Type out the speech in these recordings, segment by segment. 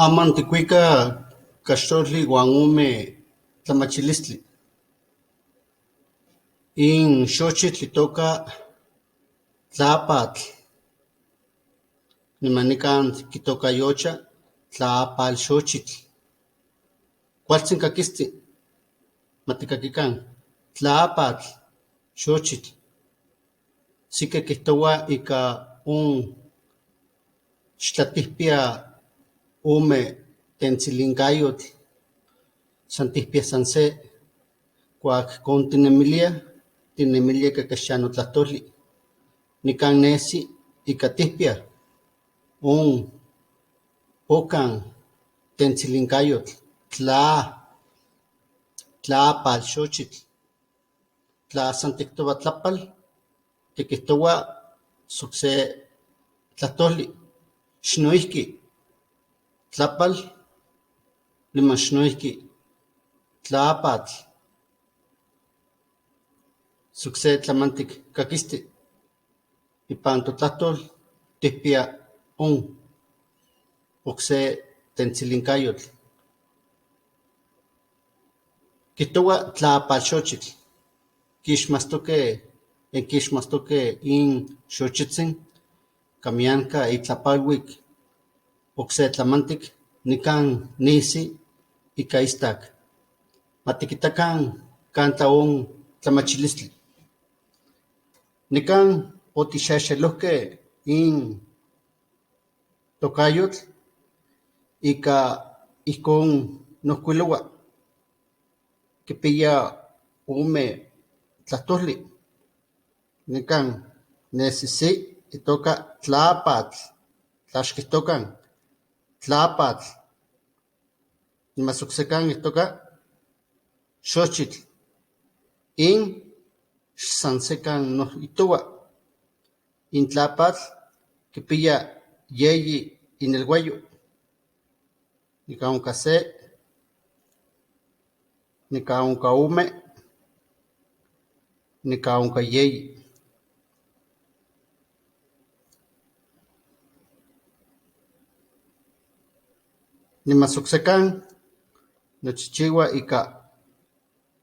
Amanticuica caxtoli guanume tlamachilistli. In xochitl toca tlapatl. Nimanican kitoca yocha tlapal xochitl. Cualtzin caquisti. Maticaquican. Tlapatl xochitl. Sique quihtoua ica un xtlatihpia ume tentzilincayotl. Santihpia sanse. Cuac con tinemilia cacaxano tlahtoli. Nican nesi ica tihpia un ocan tentzilincayotl. Tlapal xochitl. Tla santictoba tlapal, tiquihtoua sucse tlahtoli. Xnoihki tlapal, lima xnoihki tlapatl. Sucse tlamantic caquisti. Ipan totlahtol tihpia un ocse tentzilincayotl. Quihtoua tlapal xochitl. Quixmastoque in xochitzin camianca itlapalhuic ocse tlamantic nican nisi ica istac. Matiquitacan canta un tlamachilistli. Nican otixexelohque in tocayotl ica icon nohcuiloua. Quipia ume tlahtoli. Nican nesisi itoca tlapatl. Tlaxquihtocan tlapatl. Nimasocsecan itoca xochitl. In xsansecan nohitoua. In tlapatl quipia yeyi inelhuayo. Nican onca se, nican onca ume, nican onca yeyi. Nimasocsecan nochichiua ica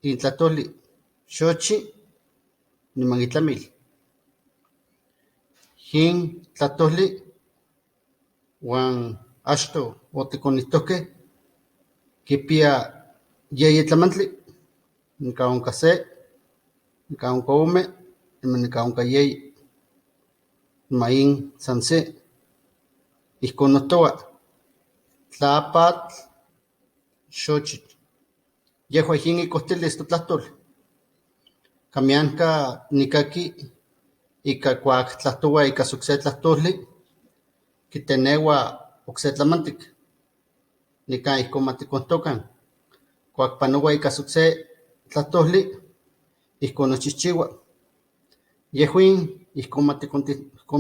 intlatoli xochi niman itlamil. Yin tlatoli uan achto oticonihtohque quipia yeyi tlamantli. Nican onca se, nican onca ume, nican onca yeyi. Ma in san se. Ijcon nohtoua tlapatl xochitl. Yehua yin icohtilis totlahtol. Camianca nicaqui ica cuac tlahtoua ica sucse tlahtoli quiteneua ocse tlamantic. Nican ijcon maticontocan. Cuac panoua ica sucse tlahtoli, ijcon nochihchiua. Yehuin ijcon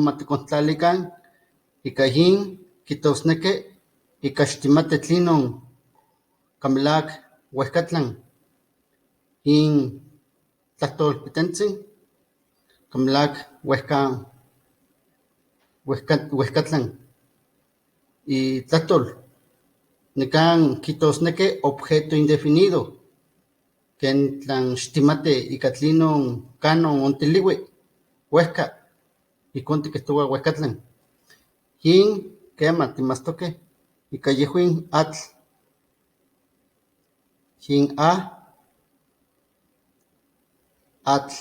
maticontlalican ica yin quitosneque ica xtimati tlinon camelac uehcatlan in tlahtolpitentzin camelac uehcatlan itlahtol. Nican quitosneque objeto indefinido quen tlan xtimati ica tlinon canon ontiliui uehca. Ijcon tiquihtoua uehcatlan. Yin quema timastoque ica yehuin atl. Yin atl.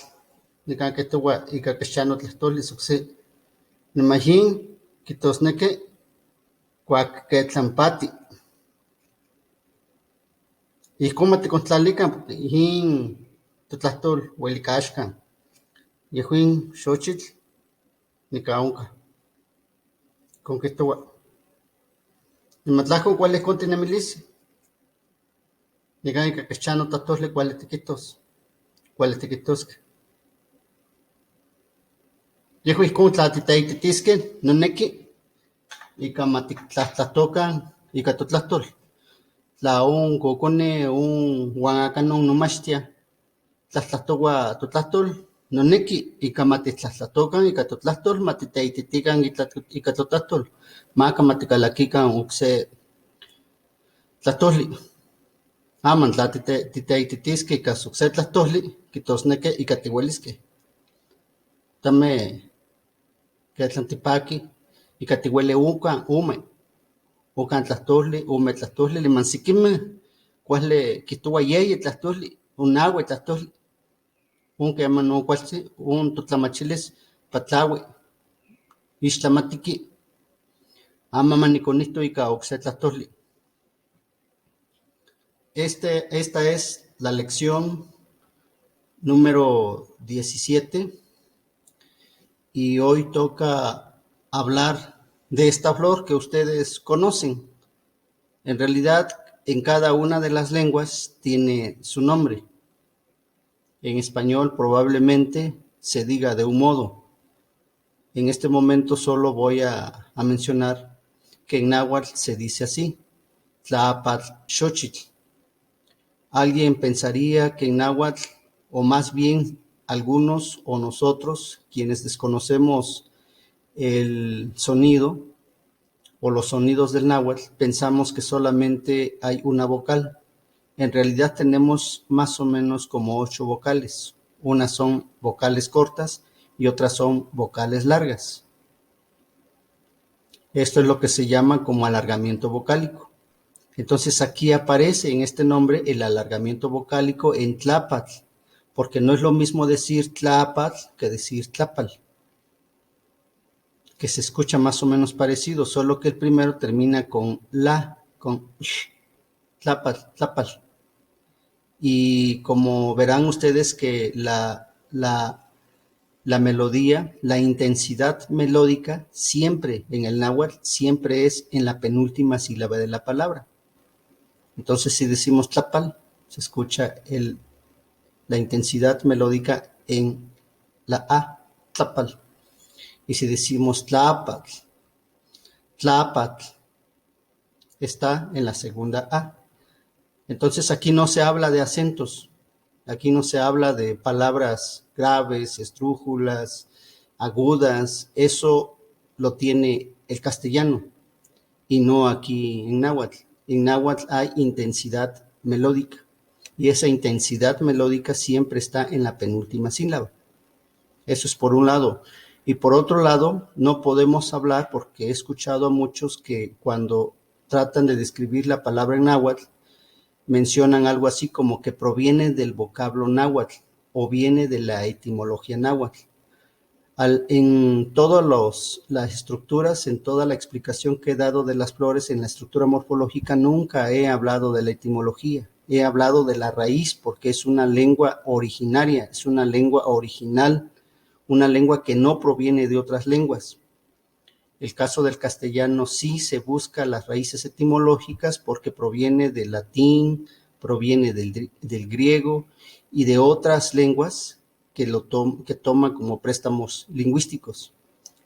Nican quihtoua ica caxano tlahtoli sucse. Niman yin quitosneque cuac quetlampati. Ijcon maticontlalican yin totlahtol uelica axcan. Yehuin xochitl nican onca. Ijcon quihtoua. Niman tlahco cuali ijcon tinemilis. Nican ica caxano tlahtoli cuali tiquihtos. Cuali tiquihtosque. Yehuan ijcon tla titeititisque nonequi ica matictlahtoltocan ica totlahtol. Tla un cocone uan acanon nomachtia tlahtlahtogua totlahtol, noneki ika matitlahtlatokan ika totlahtol, matiteititikan ika totlahtol, maka matikalakikan okse tlahtoli. Aman tla titeititiskeh ika okse tlahtoli, kijtosneki ika tiueliskeh. Tameh ketlan tipaki ika tiueli okan tlahtoli, ome tlahtoli, niman sikimeh kuali kijtoua yeyi tlahtoli, o naui tlahtoli. Keman okualtzi, totlamachilis patlaui, ixtlamatiki, amo manikonihto ika okse tlahtoli. Esta es la lección número 17 y hoy toca hablar de esta flor que ustedes conocen. En realidad, en cada una de las lenguas tiene su nombre. En español probablemente se diga de un modo. En este momento solo voy a mencionar que en náhuatl se dice así, Tlaapatl-xochitl. Alguien pensaría que en náhuatl, o más bien algunos o nosotros, quienes desconocemos el sonido o los sonidos del náhuatl, pensamos que solamente hay una vocal. En realidad tenemos más o menos como 8 vocales. Unas son vocales cortas y otras son vocales largas. Esto es lo que se llama como alargamiento vocálico. Entonces aquí aparece en este nombre el alargamiento vocálico en tlápatl, porque no es lo mismo decir tlápatl que decir tlápal, que se escucha más o menos parecido, solo que el primero termina con la, con sh, tlápatl, tlápal. Y como verán ustedes que la melodía, la intensidad melódica siempre en el náhuatl, siempre es en la penúltima sílaba de la palabra. Entonces si decimos tlapal, se escucha la intensidad melódica en la A, tlapal. Y si decimos tlapatl, tlapatl, está en la segunda A. Entonces aquí no se habla de acentos, aquí no se habla de palabras graves, esdrújulas, agudas, eso lo tiene el castellano y no aquí en náhuatl. En náhuatl hay intensidad melódica y esa intensidad melódica siempre está en la penúltima sílaba. Eso es por un lado. Y por otro lado, no podemos hablar porque he escuchado a muchos que cuando tratan de describir la palabra en náhuatl, mencionan algo así como que proviene del vocablo náhuatl o viene de la etimología náhuatl. En todas las estructuras, en toda la explicación que he dado de las flores en la estructura morfológica, nunca he hablado de la etimología. He hablado de la raíz porque es una lengua originaria, es una lengua original, una lengua que no proviene de otras lenguas. El caso del castellano sí se busca las raíces etimológicas porque proviene del latín, proviene del griego y de otras lenguas que toman como préstamos lingüísticos.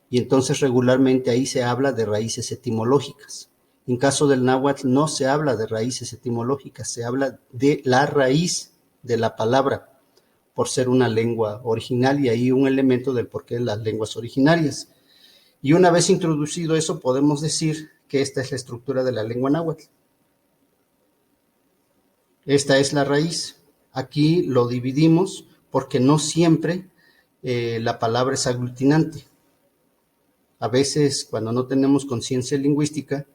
Y entonces regularmente ahí se habla de raíces etimológicas. En caso del náhuatl no se habla de raíces etimológicas, se habla de la raíz de la palabra por ser una lengua original y ahí un elemento del porqué de las lenguas originarias. Y una vez introducido eso, podemos decir que esta es la estructura de la lengua náhuatl. Esta es la raíz. Aquí lo dividimos porque no siempre la palabra es aglutinante. A veces, cuando no tenemos conciencia lingüística,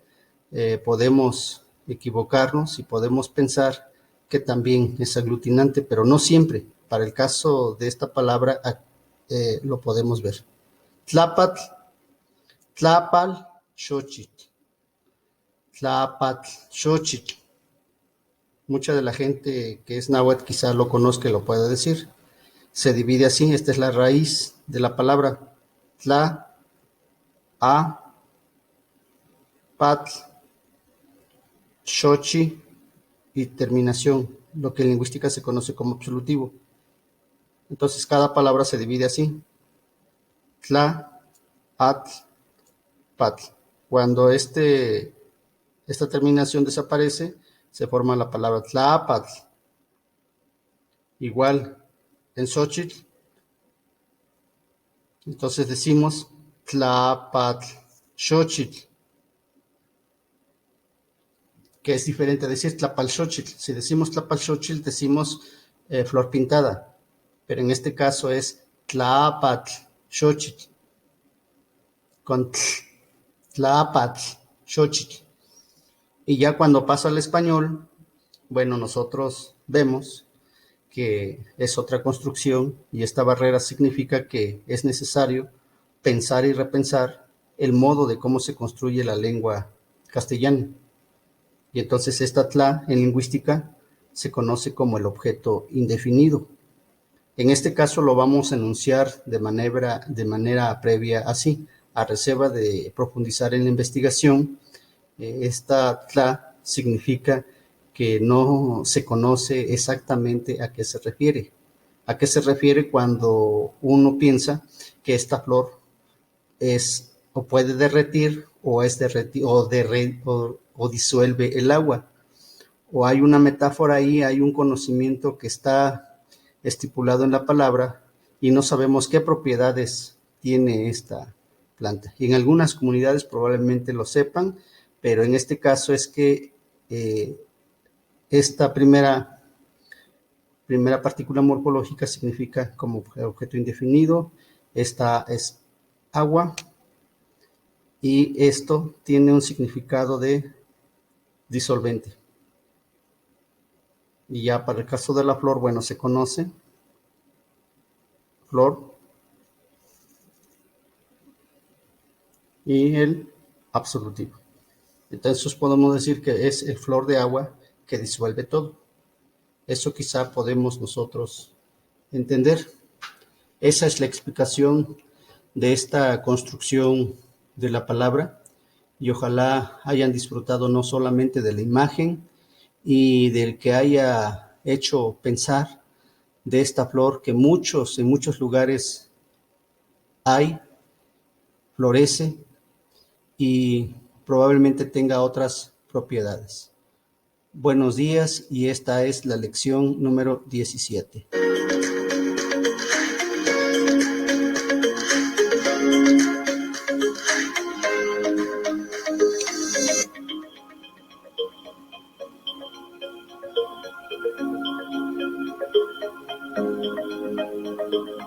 podemos equivocarnos y podemos pensar que también es aglutinante, pero no siempre. Para el caso de esta palabra, lo podemos ver. Tlapatl, tlapal, xochitl. Tlapatl, xochitl. Mucha de la gente que es náhuatl quizá lo conozca y lo pueda decir. Se divide así, esta es la raíz de la palabra. Tla, a, patl, xochi y terminación, lo que en lingüística se conoce como absolutivo. Entonces cada palabra se divide así. Tla, atl, patl. Cuando esta terminación desaparece, se forma la palabra tlaapatl. Igual, en Xochitl. Entonces decimos Tlapalxochitl, que es diferente a decir Tlapalxochitl. Si decimos Tlapalxochitl, decimos flor pintada, pero en este caso es Tlapalxochitl, con Tlapalxochitl. Y ya cuando pasa al español, bueno, nosotros vemos que es otra construcción y esta barrera significa que es necesario pensar y repensar el modo de cómo se construye la lengua castellana. Y entonces esta tla en lingüística se conoce como el objeto indefinido. En este caso lo vamos a enunciar de manera previa así, a reserva de profundizar en la investigación. Esta tla significa que no se conoce exactamente a qué se refiere. ¿A qué se refiere cuando uno piensa que esta flor es o puede derretir o es o disuelve el agua? O hay una metáfora ahí, hay un conocimiento que está estipulado en la palabra y no sabemos qué propiedades tiene esta planta. Y en algunas comunidades probablemente lo sepan, pero en este caso es que esta primera partícula morfológica significa como objeto indefinido, esta es agua y esto tiene un significado de disolvente. Y ya para el caso de la flor, bueno, se conoce flor y el absolutivo. Entonces podemos decir que es el flor de agua que disuelve todo. Eso quizá podemos nosotros entender. Esa es la explicación de esta construcción de la palabra y ojalá hayan disfrutado no solamente de la imagen y del que haya hecho pensar de esta flor que en muchos lugares hay, florece y probablemente tenga otras propiedades. Buenos días y esta es la lección número 17.